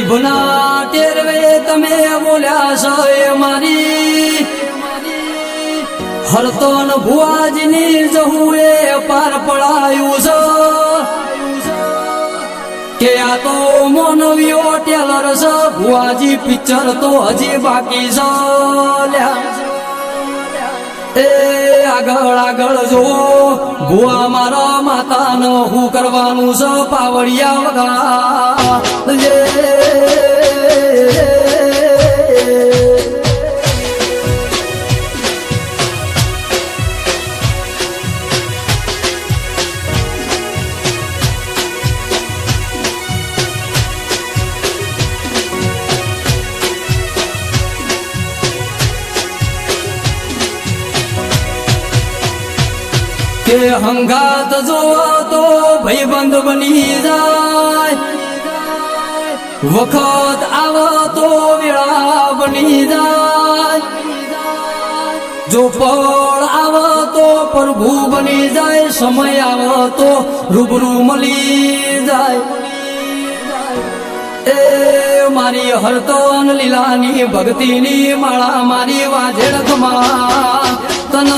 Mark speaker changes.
Speaker 1: જીભના ટેરવે તમે બોલ્યા છો એ મારી હરતો ન ભુવાજીની જહું એ પાર પડાયું છે કે આ તો મોનવીઓ ટેલર છે ભુવાજી પિક્ચર તો હજી બાકી છે એ આગળ આગળ જો ભુવા મારા માતાનો હું કરવાનું છે પાવડિયા વગા કે હંગાત જોવો તો ભાઈબંધ બની જાય વખત આવો તો વેળા બની જાય જો પળ આવો તો પ્રભુ બની જાય સમય આવો તો રૂબરૂ મળી જાય એ મારી હરતોન લીલાની ભક્તિની માળા મારી વાજેડકમાં તન